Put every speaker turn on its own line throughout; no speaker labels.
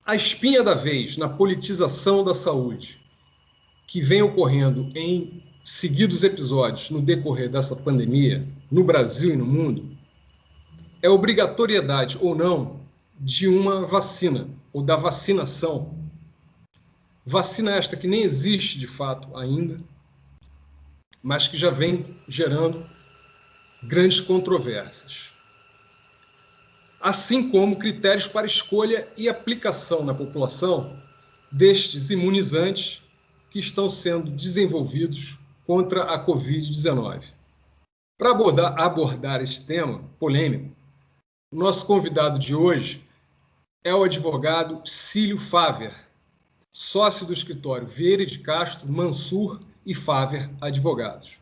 A espinha da vez na politização da saúde, que vem ocorrendo em seguidos episódios no decorrer dessa pandemia, no Brasil e no mundo, é a obrigatoriedade ou não de uma vacina, ou da vacinação. Vacina esta que nem existe de fato ainda, mas que já vem gerando grandes controvérsias. Assim como critérios para escolha e aplicação na população destes imunizantes que estão sendo desenvolvidos contra a Covid-19. Para abordar este tema polêmico, o nosso convidado de hoje é o advogado Cílio Faver, sócio do escritório Vieira de Castro, Mansur e Faver Advogados.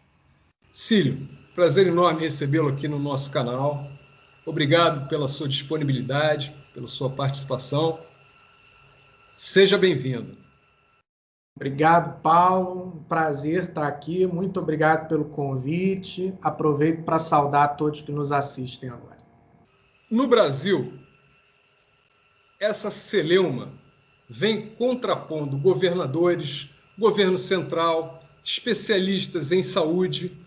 Cílio, prazer enorme recebê-lo aqui no nosso canal. Obrigado pela sua disponibilidade, pela sua participação. Seja bem-vindo.
Obrigado, Paulo. Um prazer estar aqui. Muito obrigado pelo convite. Aproveito para saudar todos que nos assistem agora.
No Brasil, essa celeuma vem contrapondo governadores, governo central, especialistas em saúde,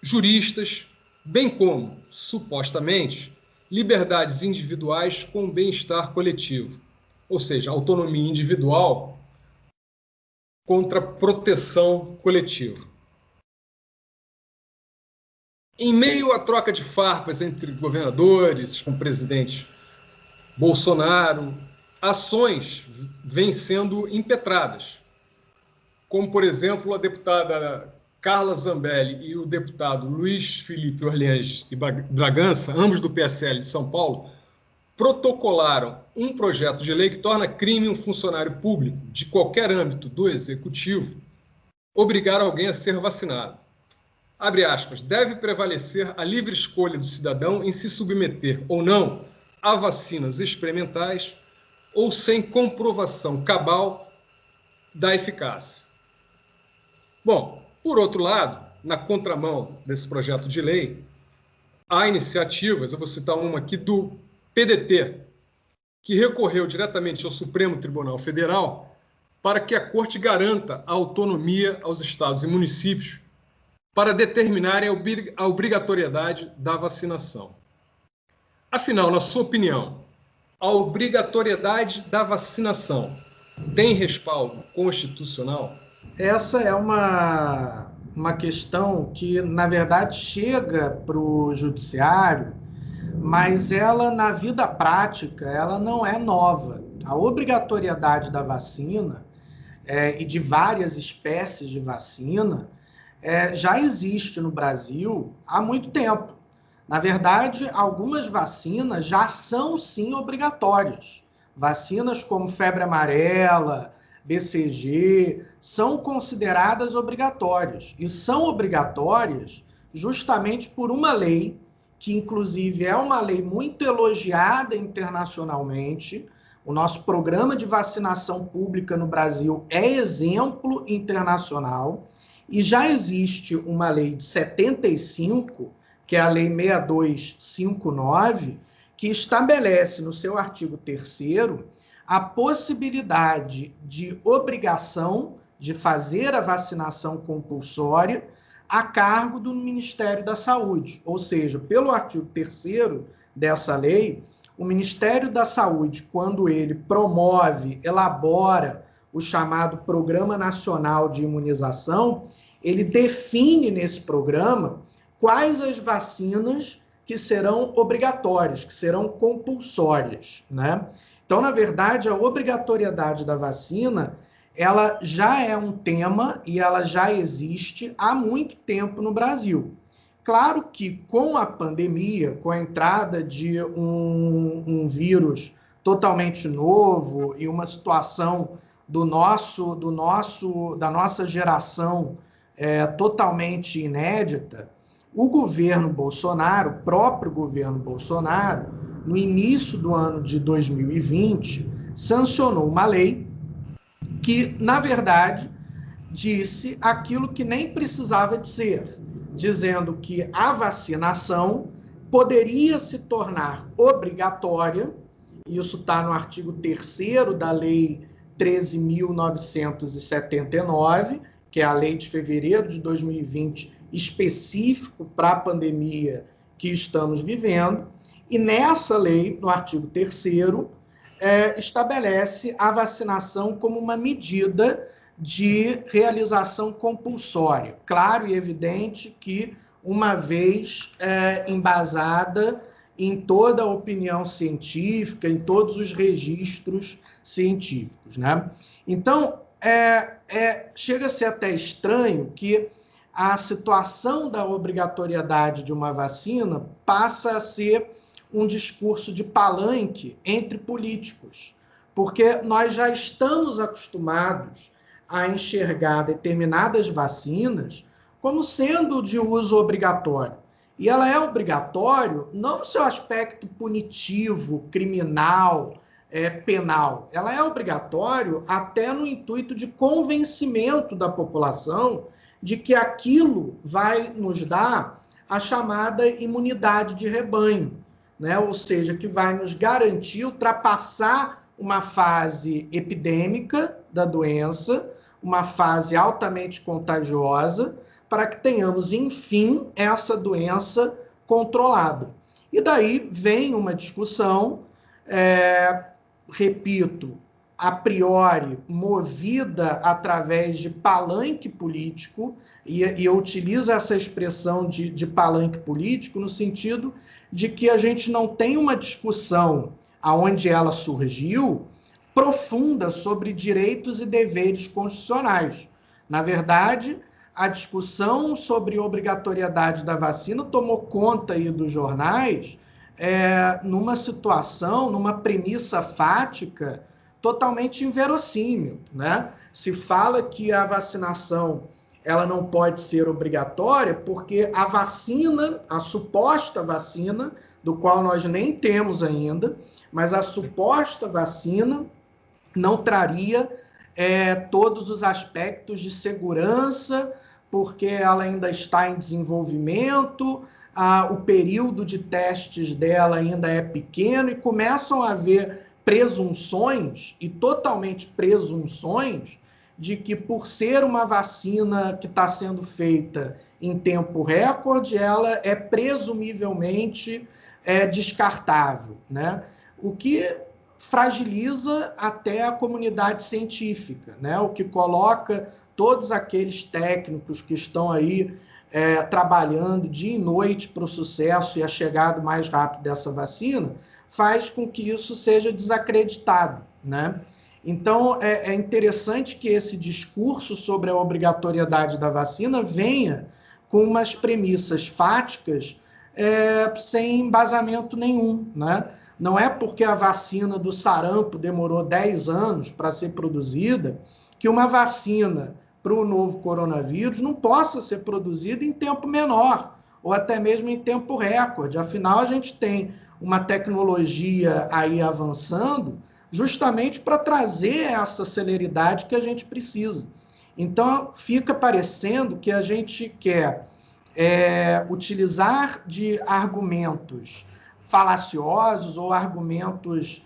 juristas, bem como, supostamente, liberdades individuais com bem-estar coletivo, ou seja, autonomia individual contra proteção coletiva. Em meio à troca de farpas entre governadores, com o presidente Bolsonaro, ações vêm sendo impetradas, como, por exemplo, a deputada Carla Zambelli e o deputado Luiz Felipe Orleans e Bragança, ambos do PSL de São Paulo, protocolaram um projeto de lei que torna crime um funcionário público de qualquer âmbito do executivo obrigar alguém a ser vacinado. Abre aspas, deve prevalecer a livre escolha do cidadão em se submeter ou não a vacinas experimentais ou sem comprovação cabal da eficácia. Bom, por outro lado, na contramão desse projeto de lei, há iniciativas, eu vou citar uma aqui do PDT, que recorreu diretamente ao Supremo Tribunal Federal para que a Corte garanta a autonomia aos estados e municípios para determinarem a obrigatoriedade da vacinação. Afinal, na sua opinião, a obrigatoriedade da vacinação tem respaldo constitucional?
Essa é uma questão que, na verdade, chega para o judiciário, mas ela, na vida prática, ela não é nova. A obrigatoriedade da vacina e de várias espécies de vacina já existe no Brasil há muito tempo. Na verdade, algumas vacinas já são, sim, obrigatórias. Vacinas como febre amarela, BCG, são consideradas obrigatórias. E são obrigatórias justamente por uma lei, que inclusive é uma lei muito elogiada internacionalmente. O nosso programa de vacinação pública no Brasil é exemplo internacional. E já existe uma lei de 75, que é a Lei 6259, que estabelece no seu artigo 3º a possibilidade de obrigação de fazer a vacinação compulsória a cargo do Ministério da Saúde. Ou seja, pelo artigo 3º dessa lei, o Ministério da Saúde, quando ele promove, elabora o chamado Programa Nacional de Imunização, ele define nesse programa quais as vacinas que serão obrigatórias, que serão compulsórias, né? Então, na verdade, a obrigatoriedade da vacina, ela já é um tema e ela já existe há muito tempo no Brasil. Claro que com a pandemia, com a entrada de um vírus totalmente novo e uma situação da nossa geração totalmente inédita, o governo Bolsonaro, o próprio governo Bolsonaro, no início do ano de 2020, sancionou uma lei que, na verdade, disse aquilo que nem precisava dizer, dizendo que a vacinação poderia se tornar obrigatória isso está no artigo 3º da Lei 13.979, que é a lei de fevereiro de 2020, específico para a pandemia que estamos vivendo. E nessa lei, no artigo 3º, estabelece a vacinação como uma medida de realização compulsória. Claro e evidente que, uma vez embasada em toda a opinião científica, em todos os registros científicos, né? Então, chega a ser até estranho que a situação da obrigatoriedade de uma vacina passa a ser um discurso de palanque entre políticos, porque nós já estamos acostumados a enxergar determinadas vacinas como sendo de uso obrigatório. E ela é obrigatório não no seu aspecto punitivo, criminal, penal. Ela é obrigatório até no intuito de convencimento da população de que aquilo vai nos dar a chamada imunidade de rebanho, né? Ou seja, que vai nos garantir ultrapassar uma fase epidêmica da doença, uma fase altamente contagiosa, para que tenhamos, enfim, essa doença controlada. E daí vem uma discussão, repito, a priori movida através de palanque político, e eu utilizo essa expressão de palanque político no sentido de que a gente não tem uma discussão aonde ela surgiu profunda sobre direitos e deveres constitucionais. Na verdade, a discussão sobre obrigatoriedade da vacina tomou conta aí dos jornais numa situação, numa premissa fática totalmente inverossímil, né? Se fala que a vacinação ela não pode ser obrigatória porque a vacina, a suposta vacina, do qual nós nem temos ainda, mas a suposta vacina não traria todos os aspectos de segurança, porque ela ainda está em desenvolvimento, o período de testes dela ainda é pequeno, e começam a haver presunções, e totalmente presunções, de que por ser uma vacina que está sendo feita em tempo recorde, ela é presumivelmente descartável, né? O que fragiliza até a comunidade científica, né? O que coloca todos aqueles técnicos que estão aí trabalhando dia e noite para o sucesso e a chegada mais rápida dessa vacina, faz com que isso seja desacreditado, né? Então, é interessante que esse discurso sobre a obrigatoriedade da vacina venha com umas premissas fáticas sem embasamento nenhum, né? Não é porque a vacina do sarampo demorou 10 anos para ser produzida que uma vacina para o novo coronavírus não possa ser produzida em tempo menor, ou até mesmo em tempo recorde. Afinal, a gente tem uma tecnologia aí avançando justamente para trazer essa celeridade que a gente precisa. Então, fica parecendo que a gente quer utilizar de argumentos falaciosos ou argumentos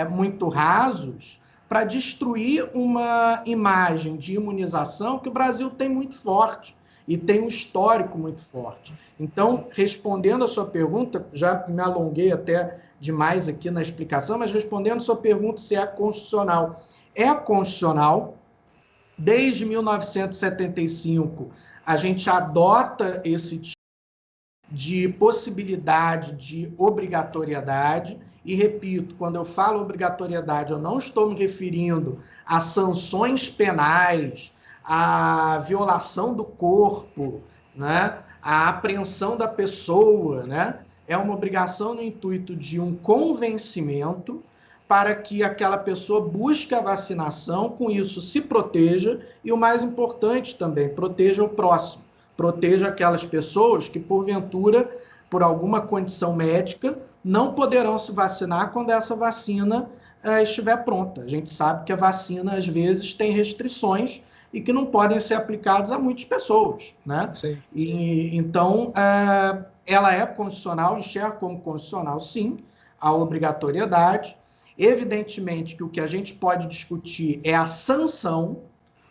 muito rasos para destruir uma imagem de imunização que o Brasil tem muito forte e tem um histórico muito forte. Então, respondendo a sua pergunta, já me alonguei até demais aqui na explicação, mas respondendo a sua pergunta se é constitucional. É constitucional. Desde 1975, a gente adota esse tipo de possibilidade de obrigatoriedade. E, repito, quando eu falo obrigatoriedade, eu não estou me referindo a sanções penais, a violação do corpo, né? A apreensão da pessoa, né? É uma obrigação no intuito de um convencimento para que aquela pessoa busque a vacinação, com isso se proteja e, o mais importante também, proteja o próximo. Proteja aquelas pessoas que, porventura, por alguma condição médica, não poderão se vacinar quando essa vacina estiver pronta. A gente sabe que a vacina, às vezes, tem restrições e que não podem ser aplicadas a muitas pessoas, né?
Sim.
E, então, ela é constitucional, enxerga como constitucional, sim, a obrigatoriedade. Evidentemente que o que a gente pode discutir é a sanção,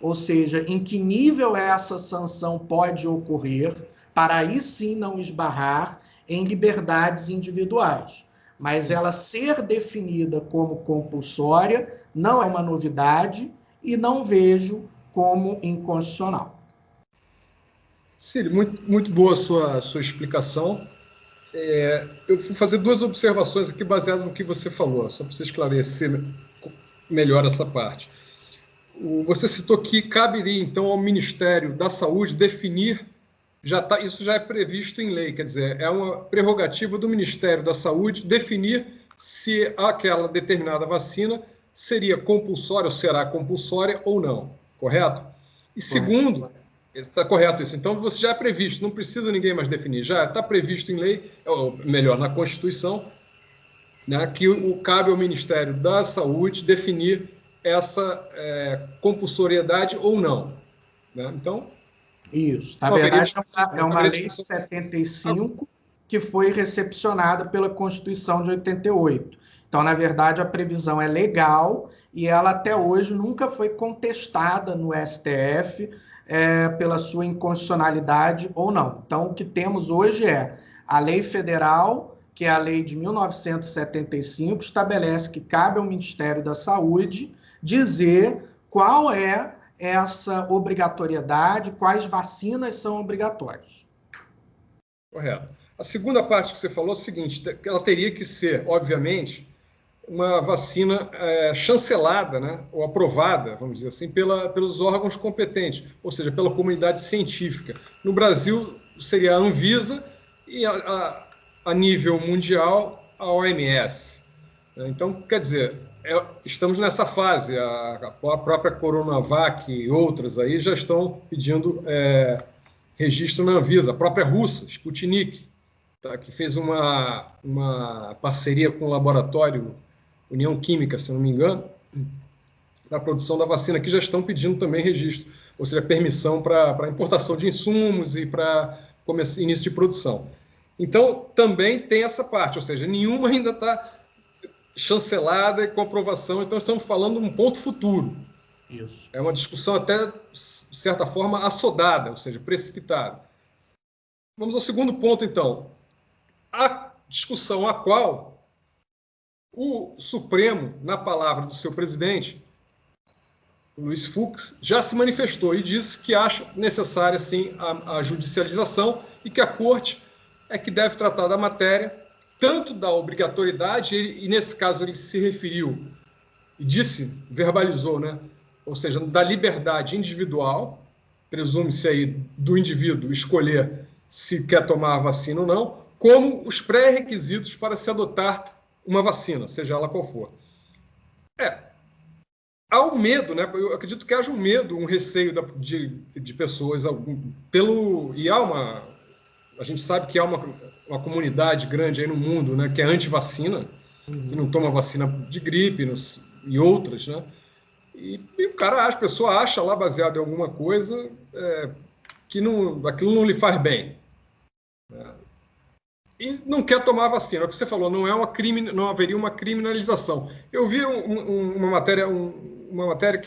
ou seja, em que nível essa sanção pode ocorrer, para aí sim não esbarrar em liberdades individuais. Mas ela ser definida como compulsória não é uma novidade e não vejo como inconstitucional.
Cílio, muito boa a sua explicação. Eu vou fazer duas observações aqui baseadas no que você falou, só para você esclarecer melhor essa parte. Você citou que caberia, então, ao Ministério da Saúde definir, isso já é previsto em lei, quer dizer, é uma prerrogativa do Ministério da Saúde definir se aquela determinada vacina seria compulsória ou será compulsória ou não, correto? E segundo, está correto isso, então você já é previsto, não precisa ninguém mais definir, já está previsto em lei, ou melhor, na Constituição, né, que cabe ao Ministério da Saúde definir essa compulsoriedade ou não. Né? Então,
isso. Na verdade, é uma lei de 75 que foi recepcionada pela Constituição de 88. Então, na verdade, a previsão é legal e ela até hoje nunca foi contestada no STF pela sua inconstitucionalidade ou não. Então, o que temos hoje é a lei federal, que é a lei de 1975, estabelece que cabe ao Ministério da Saúde dizer qual é essa obrigatoriedade, quais vacinas são obrigatórias.
Correto. A segunda parte que você falou é o seguinte, que ela teria que ser, obviamente, uma vacina chancelada, né, ou aprovada, vamos dizer assim, pelos órgãos competentes, ou seja, pela comunidade científica. No Brasil, seria a Anvisa e, a nível mundial, a OMS. Então, quer dizer, estamos nessa fase. A própria Coronavac e outras aí já estão pedindo registro na Anvisa. A própria russa, Sputnik, tá, que fez uma parceria com o laboratório União Química, se não me engano, na produção da vacina, que já estão pedindo também registro, ou seja, permissão para importação de insumos e para início de produção. Então, também tem essa parte, ou seja, nenhuma ainda está chancelada e com aprovação, então estamos falando de um ponto futuro.
Isso.
É uma discussão até, de certa forma, assodada, ou seja, precipitada. Vamos ao segundo ponto, então. A discussão a qual o Supremo, na palavra do seu presidente, Luiz Fux, já se manifestou e disse que acha necessária, sim, a judicialização e que a Corte é que deve tratar da matéria, tanto da obrigatoriedade, e nesse caso ele se referiu e verbalizou, né? Ou seja, da liberdade individual, presume-se aí do indivíduo escolher se quer tomar a vacina ou não, como os pré-requisitos para se adotar uma vacina, seja ela qual for. Há um medo, né? Eu acredito que haja um medo, um receio de pessoas, e a gente sabe que há uma comunidade grande aí no mundo, né, que é anti-vacina, que não toma vacina de gripe e outras, né? E a pessoa acha lá, baseado em alguma coisa, que aquilo não lhe faz bem. E não quer tomar a vacina. É o que você falou, não haveria uma criminalização. Eu vi uma matéria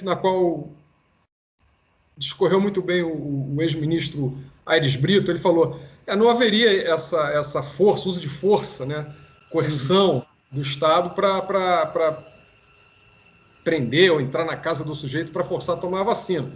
na qual discorreu muito bem o ex-ministro Aires Brito. Ele falou, não haveria essa força, uso de força, né, coerção do Estado para prender ou entrar na casa do sujeito para forçar a tomar a vacina.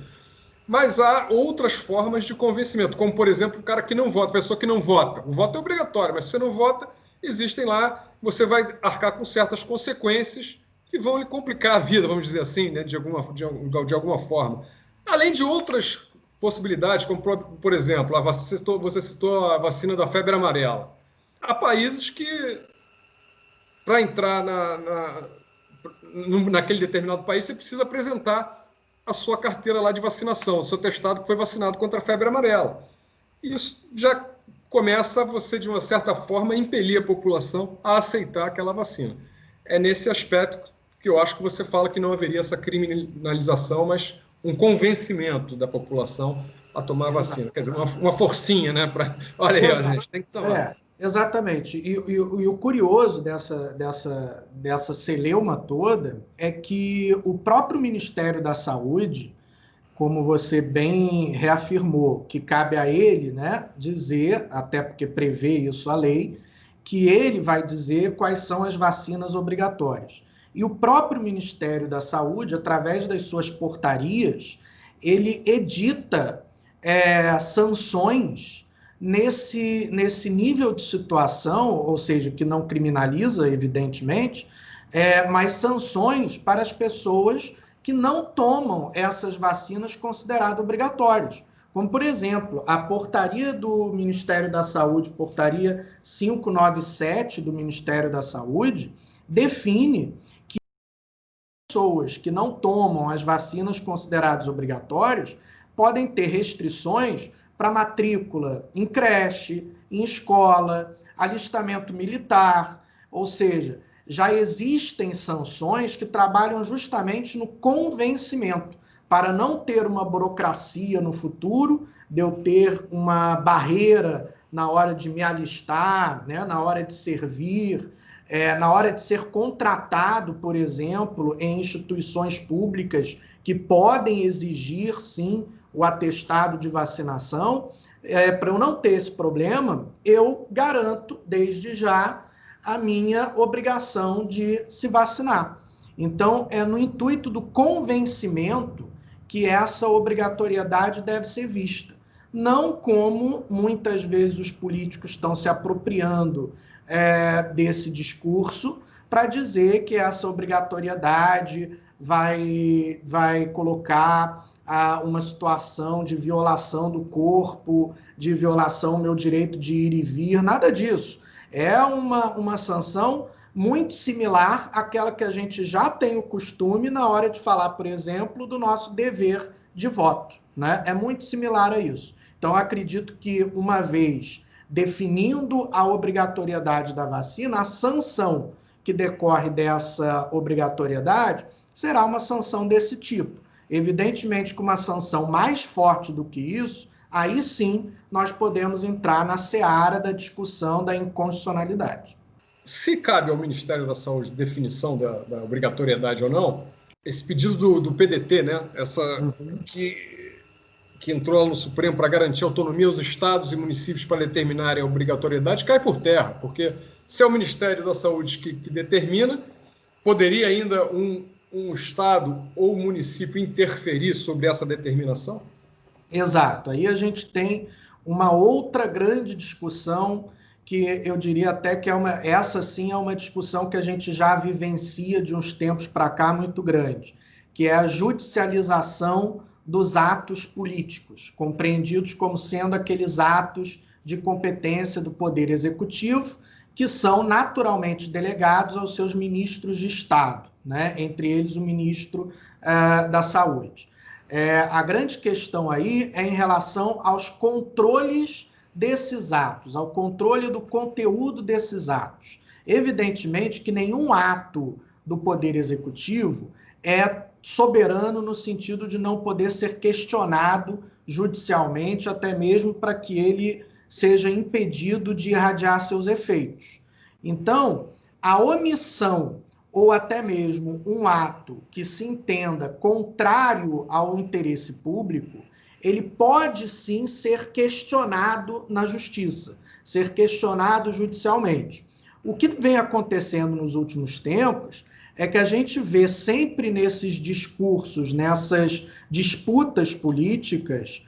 Mas há outras formas de convencimento, como, por exemplo, o cara que não vota, a pessoa que não vota. O voto é obrigatório, mas se você não vota, existem lá, você vai arcar com certas consequências que vão lhe complicar a vida, vamos dizer assim, né, de alguma forma. Além de outras possibilidades, como, por exemplo, você citou a vacina da febre amarela. Há países que, para entrar naquele determinado país, você precisa apresentar a sua carteira lá de vacinação, o seu testado que foi vacinado contra a febre amarela. Isso já começa você, de uma certa forma, impelir a população a aceitar aquela vacina. É nesse aspecto que eu acho que você fala que não haveria essa criminalização, mas um convencimento da população a tomar a vacina. Quer dizer, uma forcinha, né? Olha aí, a gente tem que tomar.
Exatamente. E o curioso dessa celeuma toda é que o próprio Ministério da Saúde, como você bem reafirmou, que cabe a ele, né, dizer, até porque prevê isso a lei, que ele vai dizer quais são as vacinas obrigatórias. E o próprio Ministério da Saúde, através das suas portarias, ele edita sanções nesse nível de situação, ou seja, que não criminaliza, evidentemente, mas sanções para as pessoas que não tomam essas vacinas consideradas obrigatórias. Como, por exemplo, a portaria do Ministério da Saúde, portaria 597 do Ministério da Saúde, define que pessoas que não tomam as vacinas consideradas obrigatórias podem ter restrições para matrícula em creche, em escola, alistamento militar, ou seja, já existem sanções que trabalham justamente no convencimento, para não ter uma burocracia no futuro, de eu ter uma barreira na hora de me alistar, né, na hora de servir, na hora de ser contratado, por exemplo, em instituições públicas que podem exigir, sim, o atestado de vacinação. Para eu não ter esse problema, eu garanto, desde já, a minha obrigação de se vacinar. Então, é no intuito do convencimento que essa obrigatoriedade deve ser vista. Não como, muitas vezes, os políticos estão se apropriando desse discurso para dizer que essa obrigatoriedade vai colocar uma situação de violação do corpo, de violação do meu direito de ir e vir, nada disso. É uma sanção muito similar àquela que a gente já tem o costume na hora de falar, por exemplo, do nosso dever de voto, né? É muito similar a isso. Então, eu acredito que, uma vez definindo a obrigatoriedade da vacina, a sanção que decorre dessa obrigatoriedade será uma sanção desse tipo. Evidentemente, com uma sanção mais forte do que isso, aí sim nós podemos entrar na seara da discussão da inconstitucionalidade.
Se cabe ao Ministério da Saúde definição da obrigatoriedade ou não, esse pedido do PDT, né, que entrou lá no Supremo para garantir autonomia aos estados e municípios para determinarem a obrigatoriedade, cai por terra, porque se é o Ministério da Saúde que determina, poderia ainda um estado ou município interferir sobre essa determinação?
Exato. Aí a gente tem uma outra grande discussão que eu diria até que essa sim é uma discussão que a gente já vivencia de uns tempos para cá muito grande, que é a judicialização dos atos políticos, compreendidos como sendo aqueles atos de competência do Poder Executivo, que são naturalmente delegados aos seus ministros de Estado, né? Entre eles o ministro da Saúde. A grande questão aí é em relação aos controles desses atos, ao controle do conteúdo desses atos. Evidentemente que nenhum ato do Poder Executivo é soberano no sentido de não poder ser questionado judicialmente, até mesmo para que ele seja impedido de irradiar seus efeitos. Então, a omissão ou até mesmo um ato que se entenda contrário ao interesse público, ele pode sim ser questionado na justiça, ser questionado judicialmente. O que vem acontecendo nos últimos tempos é que a gente vê sempre nesses discursos, nessas disputas políticas,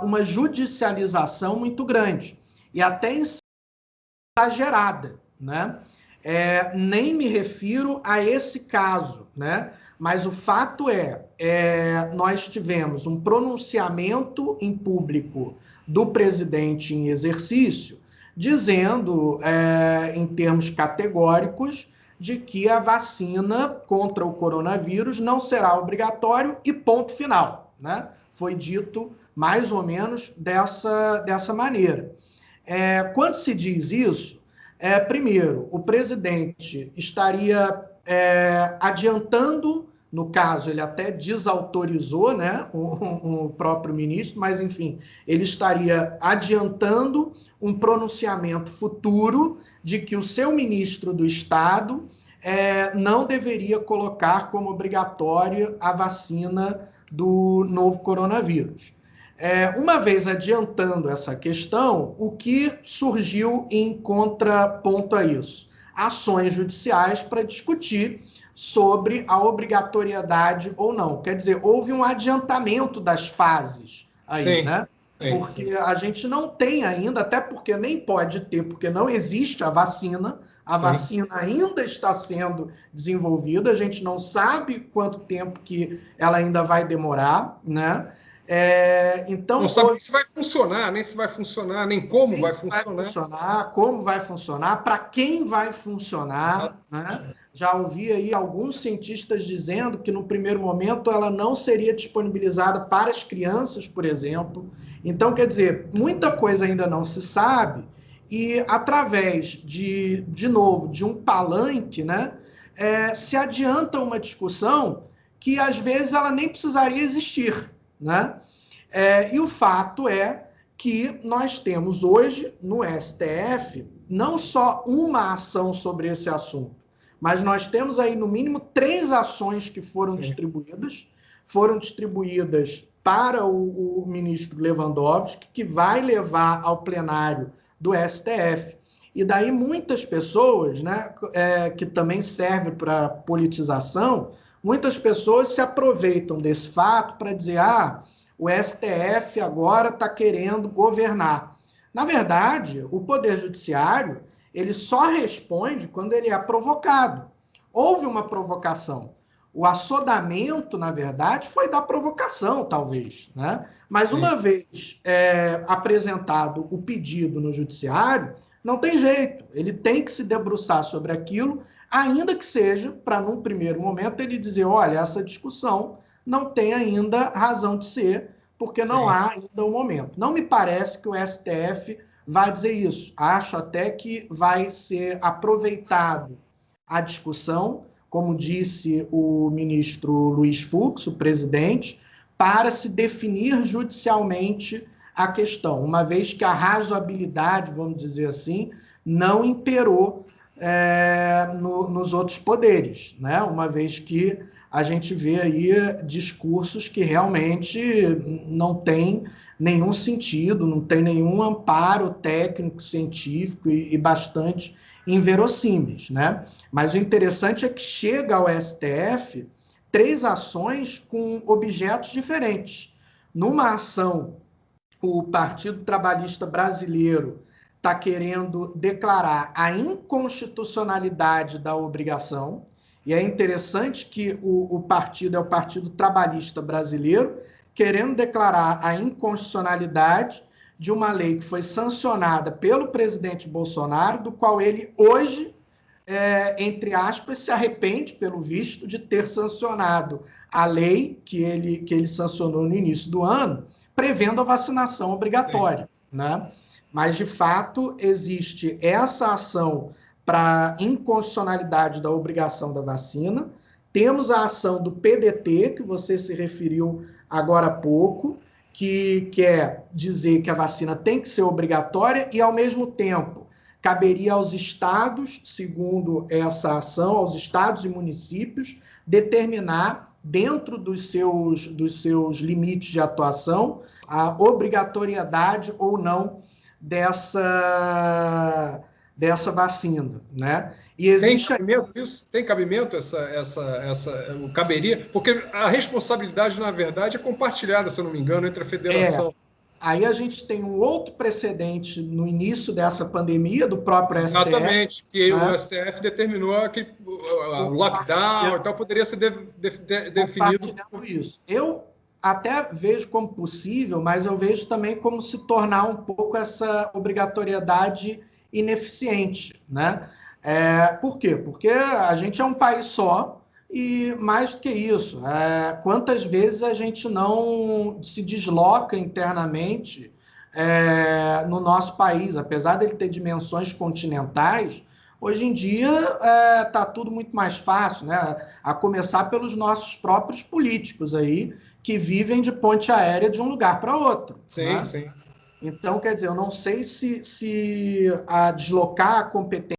uma judicialização muito grande e até exagerada, né? Nem me refiro a esse caso, né? Mas o fato nós tivemos um pronunciamento em público do presidente em exercício, dizendo, em termos categóricos, de que a vacina contra o coronavírus não será obrigatório e ponto final, né? Foi dito mais ou menos dessa maneira. Quando se diz isso, primeiro, o presidente estaria adiantando No caso, ele até desautorizou, né, o próprio ministro, mas, enfim, ele estaria adiantando um pronunciamento futuro de que o seu ministro do Estado não deveria colocar como obrigatória a vacina do novo coronavírus. Uma vez adiantando essa questão, o que surgiu em contraponto a isso? Ações judiciais para discutir sobre a obrigatoriedade ou não. Quer dizer, houve um adiantamento das fases aí, sim, né? Porque sim, a gente não tem ainda, até porque nem pode ter, porque não existe a vacina. A sim, vacina ainda está sendo desenvolvida, a gente não sabe quanto tempo que ela ainda vai demorar, né? Então,
não sabe se vai funcionar, nem se vai funcionar, nem como vai funcionar.
Como vai funcionar, para quem vai funcionar, né? Já ouvi aí alguns cientistas dizendo que no primeiro momento ela não seria disponibilizada para as crianças, por exemplo. Então, quer dizer, muita coisa ainda não se sabe e através de novo, de um palanque, né, se adianta uma discussão que às vezes ela nem precisaria existir, né? E o fato é que nós temos hoje no STF não só uma ação sobre esse assunto, mas nós temos aí no mínimo 3 ações que foram distribuídas para o ministro Lewandowski, que vai levar ao plenário do STF. E daí muitas pessoas, né, que também serve para politização, muitas pessoas se aproveitam desse fato para dizer, o STF agora está querendo governar. Na verdade, o Poder Judiciário, ele só responde quando ele é provocado. Houve uma provocação. O assodamento, na verdade, foi da provocação, talvez, né? Mas uma vez apresentado o pedido no Judiciário, não tem jeito. Ele tem que se debruçar sobre aquilo, ainda que seja para, num primeiro momento, ele dizer, olha, essa discussão não tem ainda razão de ser, porque não há ainda o momento. Não me parece que o STF vai dizer isso. Acho até que vai ser aproveitado a discussão, como disse o ministro Luiz Fux, o presidente, para se definir judicialmente a questão, uma vez que a razoabilidade, vamos dizer assim, não imperou nos outros poderes, né? Uma vez que a gente vê aí discursos que realmente não têm nenhum sentido, não tem nenhum amparo técnico, científico e bastante inverossímeis, né? Mas o interessante é que chega ao STF 3 ações com objetos diferentes. Numa ação, o Partido Trabalhista Brasileiro está querendo declarar a inconstitucionalidade da obrigação, e é interessante que o partido é o Partido Trabalhista Brasileiro, querendo declarar a inconstitucionalidade de uma lei que foi sancionada pelo presidente Bolsonaro, do qual ele hoje, entre aspas, se arrepende, pelo visto, de ter sancionado a lei que ele sancionou no início do ano, prevendo a vacinação obrigatória, né? Mas, de fato, existe essa ação para inconstitucionalidade da obrigação da vacina. Temos a ação do PDT, que você se referiu agora há pouco, que quer dizer que a vacina tem que ser obrigatória e, ao mesmo tempo, caberia aos estados, segundo essa ação, aos estados e municípios, determinar, dentro dos seus limites de atuação, a obrigatoriedade ou não dessa vacina, né? E existe...
Tem cabimento isso? Tem cabimento o caberia? Porque a responsabilidade, na verdade, é compartilhada, se eu não me engano, entre a federação.
Aí a gente tem um outro precedente no início dessa pandemia do próprio STF.
Exatamente, que o STF determinou que o lockdown e tal poderia ser definido.
Isso. Eu até vejo como possível, mas eu vejo também como se tornar um pouco essa obrigatoriedade ineficiente, né? Por quê? Porque a gente é um país só e, mais do que isso, quantas vezes a gente não se desloca internamente no nosso país, apesar dele ter dimensões continentais, Hoje em dia está tudo muito mais fácil, né? A começar pelos nossos próprios políticos aí, que vivem de ponte aérea de um lugar para outro.
Sim,
né?
sim.
Então, quer dizer, eu não sei se a deslocar a competência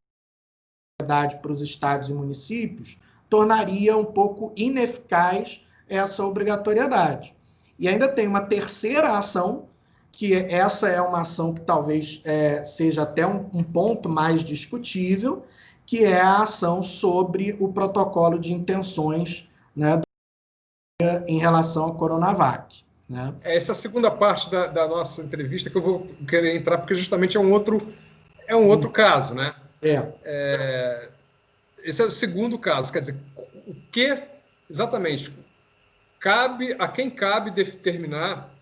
para os estados e municípios tornaria um pouco ineficaz essa obrigatoriedade. E ainda tem uma terceira ação, que essa é uma ação que talvez seja até um ponto mais discutível, que é a ação sobre o protocolo de intenções, né, em relação à Coronavac. Né?
Essa é a segunda parte da nossa entrevista que eu vou querer entrar, porque justamente é um outro caso, né? Esse é o segundo caso, quer dizer, o que exatamente a quem cabe determinar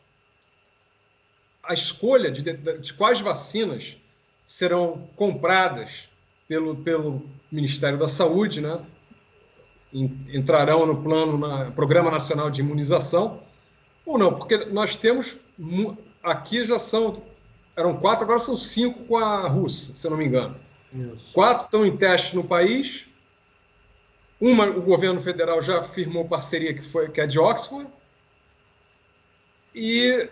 a escolha de quais vacinas serão compradas pelo Ministério da Saúde, né? Entrarão no Programa Nacional de Imunização, ou não, porque nós temos, aqui eram 4, agora são 5 com a Rússia, se eu não me engano. Isso. 4 estão em teste no país, o governo federal já firmou parceria que é de Oxford, e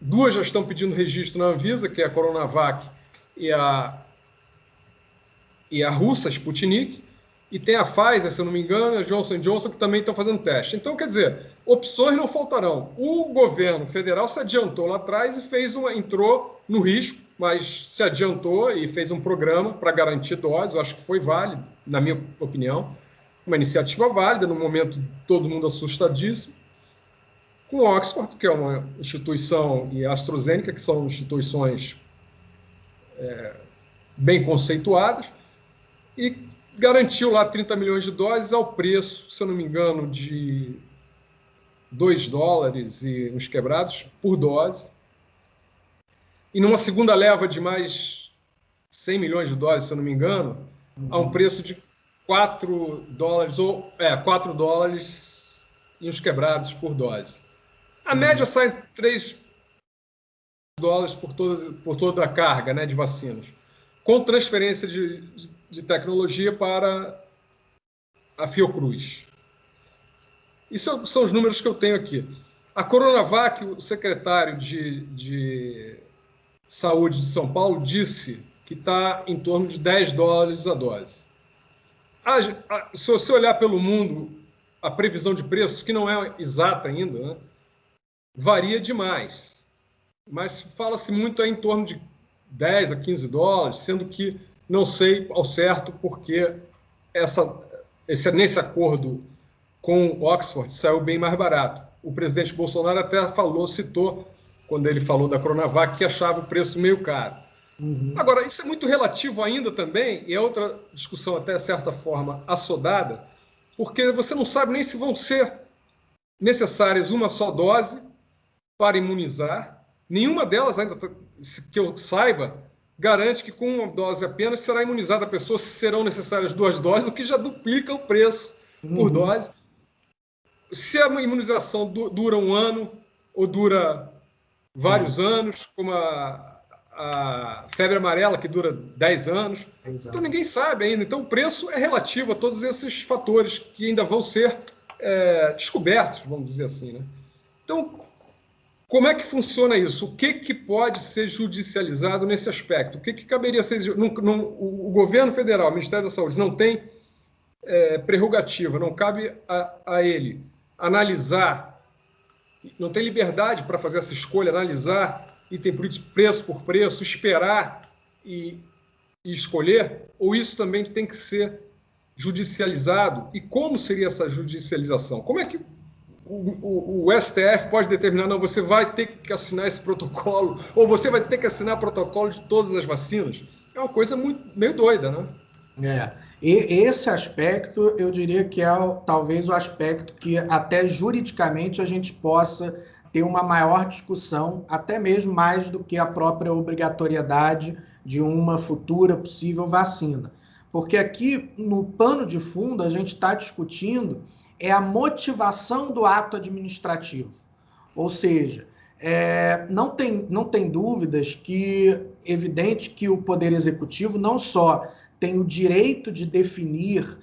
2 já estão pedindo registro na Anvisa, que é a Coronavac e a russa, Sputnik, e tem a Pfizer, se eu não me engano, a Johnson & Johnson, que também estão fazendo teste. Então, quer dizer, opções não faltarão. O governo federal se adiantou lá atrás e entrou no risco, mas se adiantou e fez um programa para garantir doses. Eu acho que foi válido, na minha opinião. Uma iniciativa válida, no momento todo mundo assustadíssimo. Com Oxford, que é uma instituição, e a AstraZeneca, que são instituições bem conceituadas, e garantiu lá 30 milhões de doses ao preço, se eu não me engano, de $2 e uns quebrados por dose. E numa segunda leva de mais 100 milhões de doses, se eu não me engano, a um preço de $4 e uns quebrados por dose. A média sai $3 por toda a carga, né, de vacinas, com transferência de tecnologia para a Fiocruz. Isso são os números que eu tenho aqui. A Coronavac, o secretário de Saúde de São Paulo, disse que está em torno de $10 a dose. Se você olhar pelo mundo, a previsão de preços, que não é exata ainda, né, varia demais. Mas fala-se muito em torno de $10 a $15, sendo que não sei ao certo porque nesse acordo com Oxford saiu bem mais barato. O presidente Bolsonaro até citou, quando ele falou da Coronavac, que achava o preço meio caro. Uhum. Agora, isso é muito relativo ainda também, e é outra discussão até, de certa forma, assodada, porque você não sabe nem se vão ser necessárias uma só dose para imunizar. Nenhuma delas, ainda que eu saiba, garante que com uma dose apenas será imunizada a pessoa, se serão necessárias 2 doses, o que já duplica o preço por dose. Se a imunização dura 1 ano ou dura vários anos, como a febre amarela, que dura 10 anos. Exato. Então ninguém sabe ainda. Então o preço é relativo a todos esses fatores que ainda vão ser descobertos, vamos dizer assim, né? Então, como é que funciona isso? O que pode ser judicializado nesse aspecto? O que caberia ser... O governo federal, o Ministério da Saúde, não tem prerrogativa, não cabe a ele analisar, não tem liberdade para fazer essa escolha, analisar item preço por preço, esperar e escolher? Ou isso também tem que ser judicializado? E como seria essa judicialização? Como é que o STF pode determinar, não, você vai ter que assinar esse protocolo, ou você vai ter que assinar protocolo de todas as vacinas? É uma coisa meio doida, né?
E esse aspecto, eu diria que é talvez o aspecto que até juridicamente a gente possa ter uma maior discussão, até mesmo mais do que a própria obrigatoriedade de uma futura possível vacina. Porque aqui, no pano de fundo, a gente está discutindo a motivação do ato administrativo. Ou seja, não tem dúvidas que, evidente que o Poder Executivo não só tem o direito de definir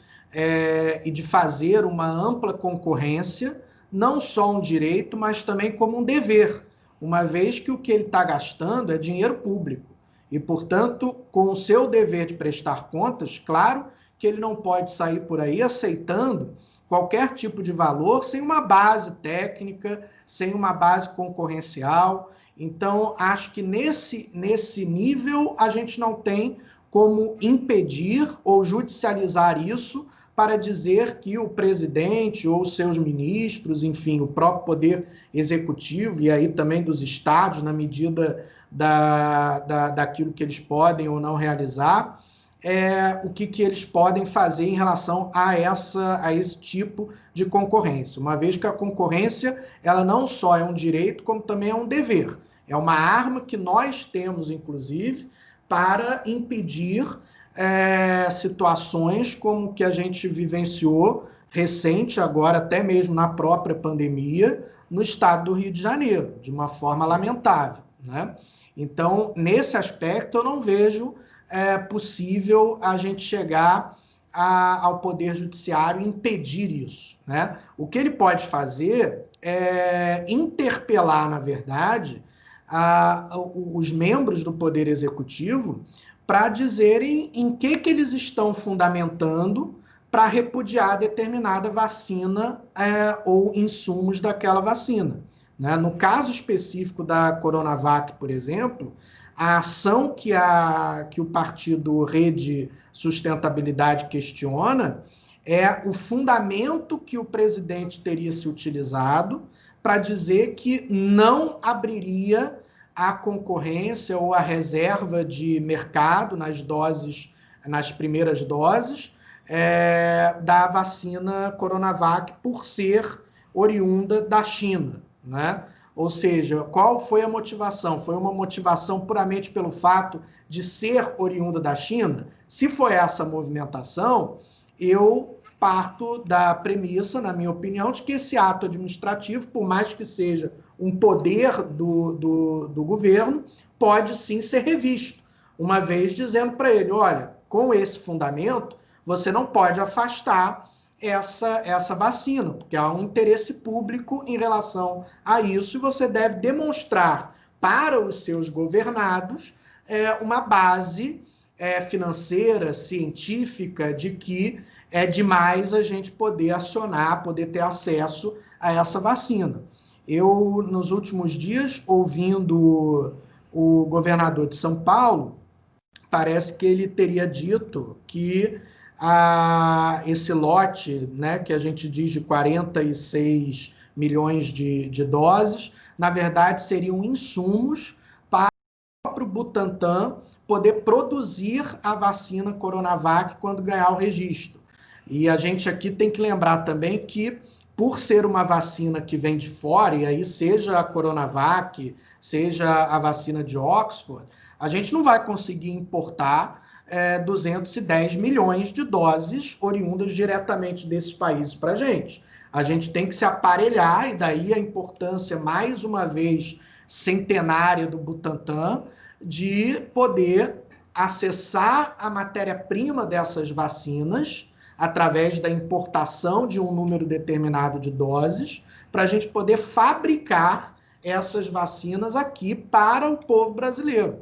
e de fazer uma ampla concorrência, não só um direito, mas também como um dever, uma vez que o que ele está gastando é dinheiro público. E, portanto, com o seu dever de prestar contas, claro que ele não pode sair por aí aceitando qualquer tipo de valor sem uma base técnica, sem uma base concorrencial. Então, acho que nesse nível a gente não tem como impedir ou judicializar isso para dizer que o presidente ou seus ministros, enfim, o próprio poder executivo, e aí também dos estados, na medida daquilo que eles podem ou não realizar, o que eles podem fazer em relação a esse tipo de concorrência. Uma vez que a concorrência, ela não só é um direito, como também é um dever. É uma arma que nós temos, inclusive, para impedir situações como que a gente vivenciou recente, agora até mesmo na própria pandemia, no estado do Rio de Janeiro, de uma forma lamentável, né? Então, nesse aspecto, eu não vejo possível a gente chegar ao Poder Judiciário e impedir isso, né? O que ele pode fazer é interpelar, na verdade, os membros do Poder Executivo para dizerem em que eles estão fundamentando para repudiar determinada vacina ou insumos daquela vacina, né? No caso específico da Coronavac, por exemplo, a ação que o partido Rede Sustentabilidade questiona é o fundamento que o presidente teria se utilizado para dizer que não abriria a concorrência ou a reserva de mercado nas primeiras doses da vacina Coronavac por ser oriunda da China, né? Ou seja, qual foi a motivação? Foi uma motivação puramente pelo fato de ser oriunda da China? Se foi essa movimentação, eu parto da premissa, na minha opinião, de que esse ato administrativo, por mais que seja um poder do governo, pode sim ser revisto, uma vez dizendo para ele, olha, com esse fundamento, você não pode afastar essa vacina, porque há um interesse público em relação a isso, e você deve demonstrar para os seus governados uma base financeira, científica, de que é demais a gente poder acionar, poder ter acesso a essa vacina. Eu, nos últimos dias, ouvindo o governador de São Paulo, parece que ele teria dito que esse lote, né, que a gente diz de 46 milhões de doses, na verdade seriam insumos para o próprio Butantan poder produzir a vacina Coronavac quando ganhar o registro. E a gente aqui tem que lembrar também que, por ser uma vacina que vem de fora, e aí seja a Coronavac, seja a vacina de Oxford, a gente não vai conseguir importar 210 milhões de doses oriundas diretamente desses países para a gente. A gente tem que se aparelhar, e daí a importância, mais uma vez, centenária do Butantan, de poder acessar a matéria-prima dessas vacinas através da importação de um número determinado de doses, para a gente poder fabricar essas vacinas aqui para o povo brasileiro.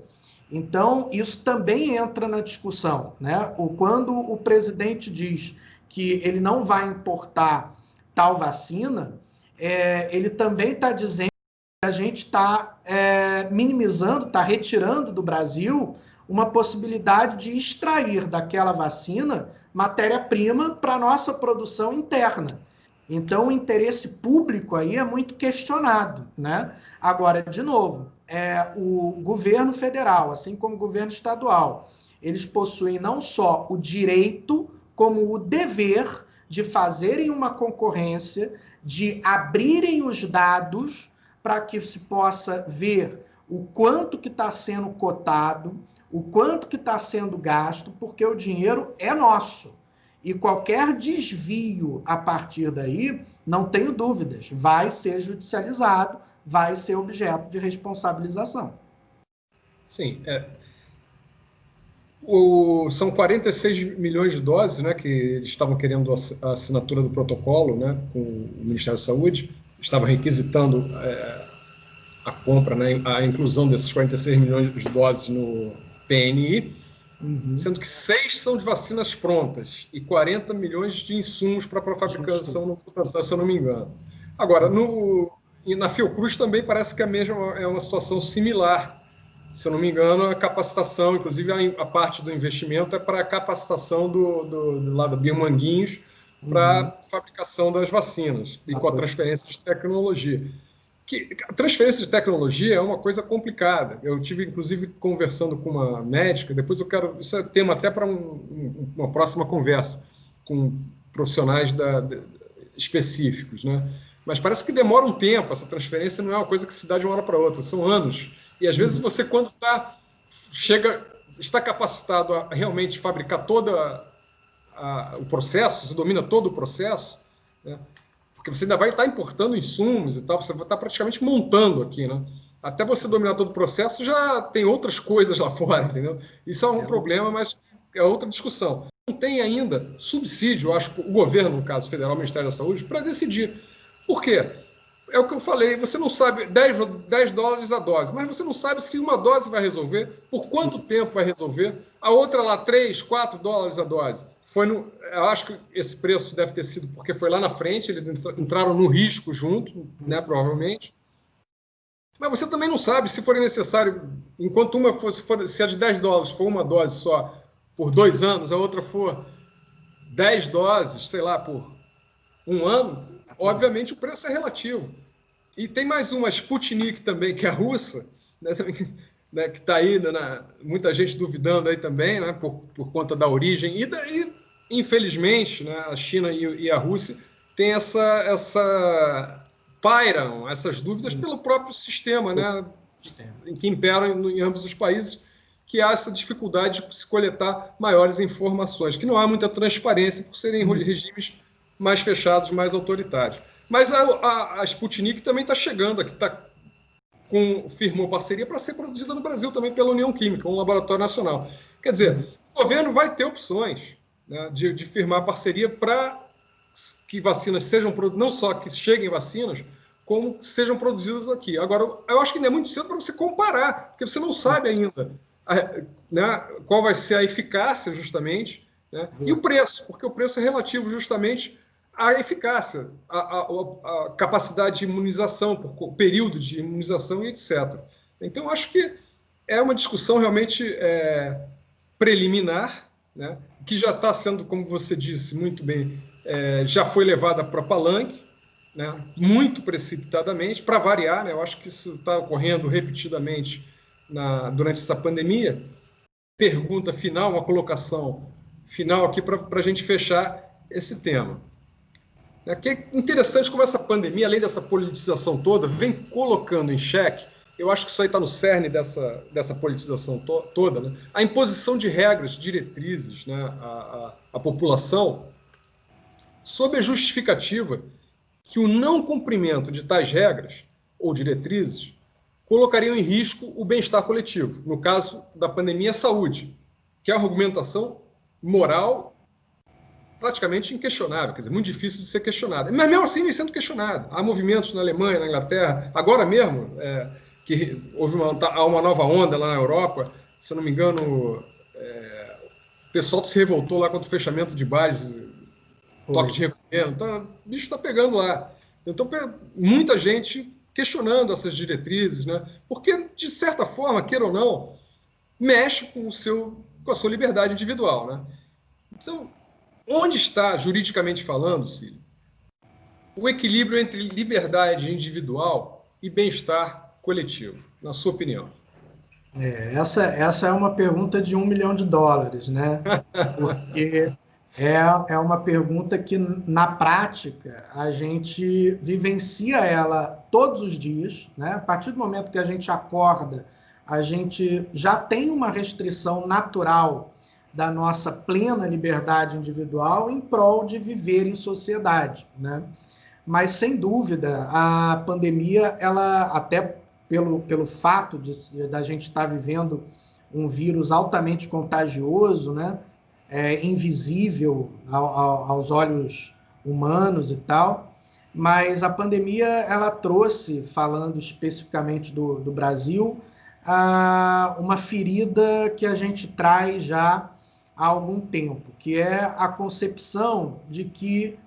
Então, isso também entra na discussão, né? Quando o presidente diz que ele não vai importar tal vacina, ele também está dizendo que a gente está minimizando, está retirando do Brasil uma possibilidade de extrair daquela vacina matéria-prima para a nossa produção interna. Então, o interesse público aí é muito questionado, né? Agora, de novo, o governo federal, assim como o governo estadual, eles possuem não só o direito, como o dever de fazerem uma concorrência, de abrirem os dados para que se possa ver o quanto que está sendo cotado, o quanto que está sendo gasto, porque o dinheiro é nosso. E qualquer desvio a partir daí, não tenho dúvidas, vai ser judicializado, vai ser objeto de responsabilização.
Sim. São 46 milhões de doses, né, que eles estavam querendo a assinatura do protocolo, né, com o Ministério da Saúde, estavam requisitando a compra, né, a inclusão desses 46 milhões de doses no PNI, sendo que 6 são de vacinas prontas e 40 milhões de insumos para a fabricação no Butantan, se eu não me engano. Agora, na Fiocruz também parece que é uma situação similar. Se eu não me engano, a capacitação, inclusive a parte do investimento é para a capacitação lá da Biomanguinhos para a fabricação das vacinas e com a transferência de tecnologia. A transferência de tecnologia é uma coisa complicada. Eu tive, inclusive, conversando com uma médica, depois isso é tema até para uma próxima conversa com profissionais específicos, né? Mas parece que demora um tempo, essa transferência não é uma coisa que se dá de uma hora para outra, são anos. E às vezes você, quando está capacitado a realmente fabricar todo o processo, você domina todo o processo, né? Porque você ainda vai estar importando insumos e tal, você vai estar praticamente montando aqui, né? Até você dominar todo o processo, já tem outras coisas lá fora, entendeu? Isso é um problema, mas é outra discussão. Não tem ainda subsídio, eu acho, o governo, no caso federal, o Ministério da Saúde, para decidir. Por quê? É o que eu falei, você não sabe, 10 dólares a dose, mas você não sabe se uma dose vai resolver, por quanto tempo vai resolver, a outra lá, 3, 4 dólares a dose. Eu acho que esse preço deve ter sido porque foi lá na frente, eles entraram no risco junto, né, provavelmente. Mas você também não sabe se for necessário, enquanto se a de 10 dólares for uma dose só por 2 anos, a outra for 10 doses, sei lá, por 1 ano, obviamente o preço é relativo. E tem mais uma, Sputnik também, que é a russa, né, que está aí, muita gente duvidando aí também, né, por conta da origem. E infelizmente, né, a China e a Rússia têm pairam essas dúvidas pelo próprio sistema, né, que impera em ambos os países, que há essa dificuldade de se coletar maiores informações, que não há muita transparência por serem regimes mais fechados, mais autoritários. Mas a Sputnik também está chegando aqui, firmou parceria para ser produzida no Brasil também pela União Química, um laboratório nacional. Quer dizer, o governo vai ter opções, né, de firmar parceria para que vacinas sejam produzidas, não só que cheguem vacinas, como que sejam produzidas aqui. Agora, eu acho que ainda é muito cedo para você comparar, porque você não sabe ainda, né, qual vai ser a eficácia, justamente, né, e o preço, porque o preço é relativo justamente à eficácia, a capacidade de imunização, por período de imunização e etc. Então, acho que é uma discussão realmente preliminar, né, que já está sendo, como você disse muito bem, já foi levada para palanque, né, muito precipitadamente, para variar, né, eu acho que isso está ocorrendo repetidamente durante essa pandemia. Pergunta final, uma colocação final aqui para a gente fechar esse tema. Que é interessante como essa pandemia, além dessa politização toda, vem colocando em xeque, eu acho que isso aí está no cerne dessa politização toda, né, a imposição de regras, diretrizes, né, à população, sob a justificativa que o não cumprimento de tais regras ou diretrizes colocariam em risco o bem-estar coletivo. No caso da pandemia, a saúde, que é a argumentação moral praticamente inquestionável, quer dizer, muito difícil de ser questionada. Mas mesmo assim vem sendo questionada. Há movimentos na Alemanha, na Inglaterra, agora mesmo, que houve uma nova onda lá na Europa, se eu não me engano, o pessoal se revoltou lá contra o fechamento de bares, toque de recolher, então, o bicho está pegando lá. Então, muita gente questionando essas diretrizes, né? Porque, de certa forma, queira ou não, mexe com a sua liberdade individual, né? Então, onde está, juridicamente falando, Cílio, o equilíbrio entre liberdade individual e bem-estar coletivo, na sua opinião?
Essa é uma pergunta de $1 milhão, né? Porque é uma pergunta que, na prática, a gente vivencia ela todos os dias, né? A partir do momento que a gente acorda, a gente já tem uma restrição natural da nossa plena liberdade individual em prol de viver em sociedade, né? Mas, sem dúvida, a pandemia, ela, até pelo fato da gente estar vivendo um vírus altamente contagioso, né? Invisível aos olhos humanos e tal, mas a pandemia ela trouxe, falando especificamente do Brasil, uma ferida que a gente traz já há algum tempo, que é a concepção de que,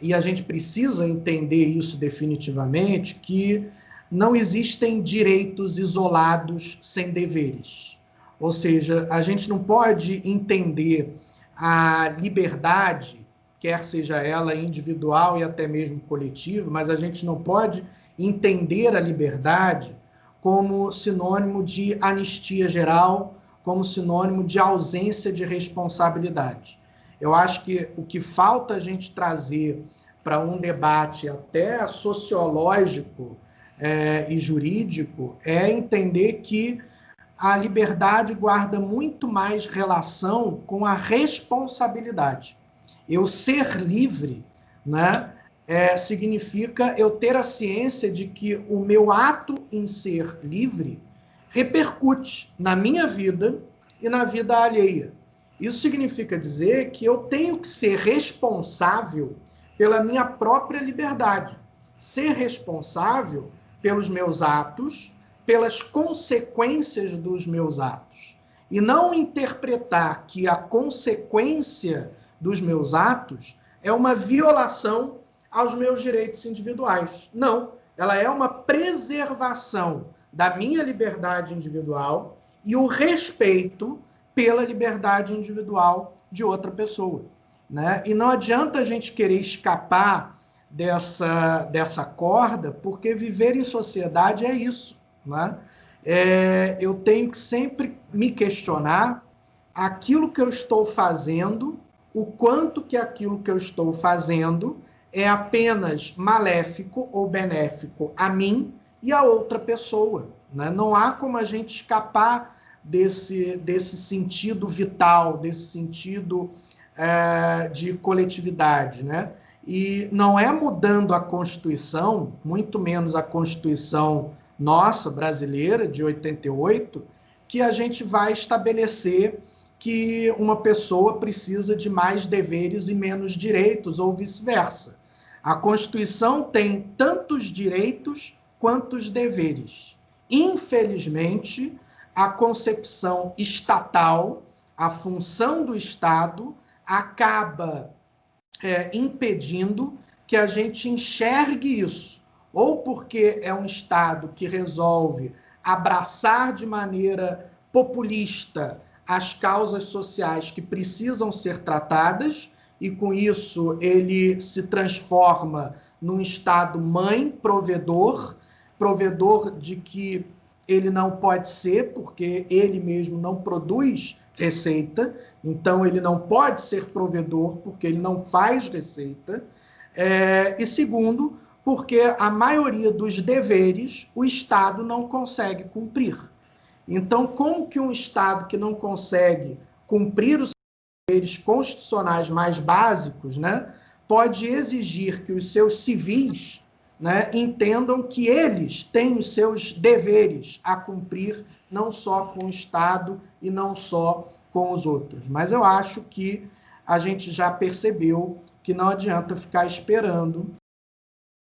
e a gente precisa entender isso definitivamente, que não existem direitos isolados sem deveres. Ou seja, a gente não pode entender a liberdade, quer seja ela individual e até mesmo coletiva, mas a gente não pode entender a liberdade como sinônimo de anistia geral, como sinônimo de ausência de responsabilidade. Eu acho que o que falta a gente trazer para um debate até sociológico e jurídico é entender que a liberdade guarda muito mais relação com a responsabilidade. Eu ser livre, né, significa eu ter a ciência de que o meu ato em ser livre repercute na minha vida e na vida alheia. Isso significa dizer que eu tenho que ser responsável pela minha própria liberdade, ser responsável pelos meus atos, pelas consequências dos meus atos, e não interpretar que a consequência dos meus atos é uma violação aos meus direitos individuais. Não, ela é uma preservação da minha liberdade individual e o respeito pela liberdade individual de outra pessoa, né? E não adianta a gente querer escapar dessa corda, porque viver em sociedade é isso, né? Eu tenho que sempre me questionar aquilo que eu estou fazendo, o quanto que aquilo que eu estou fazendo é apenas maléfico ou benéfico a mim e a outra pessoa, né? Não há como a gente escapar desse sentido vital, desse sentido de coletividade, né? E não é mudando a Constituição, muito menos a Constituição nossa, brasileira, de 88, que a gente vai estabelecer que uma pessoa precisa de mais deveres e menos direitos, ou vice-versa. A Constituição tem tantos direitos quanto os deveres. Infelizmente, a concepção estatal, a função do Estado, acaba impedindo que a gente enxergue isso, ou porque é um Estado que resolve abraçar de maneira populista as causas sociais que precisam ser tratadas, e com isso ele se transforma num Estado mãe, provedor de que ele não pode ser, porque ele mesmo não produz receita, então ele não pode ser provedor, porque ele não faz receita, e segundo, porque a maioria dos deveres o Estado não consegue cumprir. Então, como que um Estado que não consegue cumprir os deveres constitucionais mais básicos, né, pode exigir que os seus civis, né, entendam que eles têm os seus deveres a cumprir, não só com o Estado e não só com os outros? Mas eu acho que a gente já percebeu que não adianta ficar esperando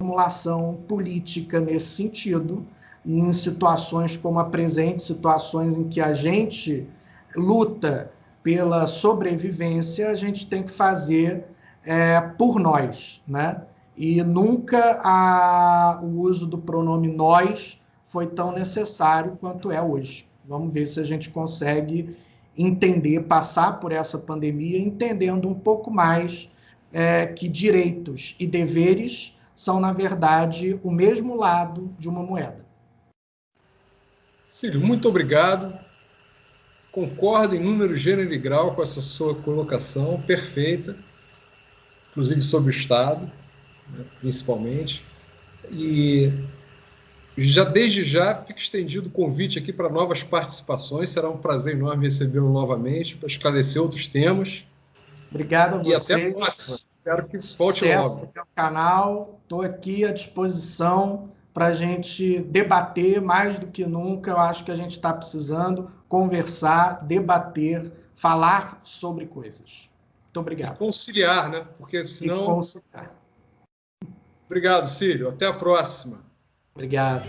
formulação política nesse sentido, em situações como a presente, situações em que a gente luta pela sobrevivência, a gente tem que fazer por nós, né? E nunca o uso do pronome nós foi tão necessário quanto é hoje. Vamos ver se a gente consegue entender, passar por essa pandemia, entendendo um pouco mais que direitos e deveres são, na verdade, o mesmo lado de uma moeda.
Cílio, muito obrigado. Concordo em número, gênero e grau com essa sua colocação perfeita, inclusive sobre o Estado, né, principalmente. E desde já fica estendido o convite aqui para novas participações. Será um prazer enorme recebê-lo novamente para esclarecer outros temas.
Obrigado a vocês.
E até a próxima. Espero que volte logo.
No canal. Estou aqui à disposição para a gente debater mais do que nunca. Eu acho que a gente está precisando conversar, debater, falar sobre coisas. Muito obrigado.
E conciliar, né? Porque senão...
E conciliar.
Obrigado, Círio. Até a próxima.
Obrigado.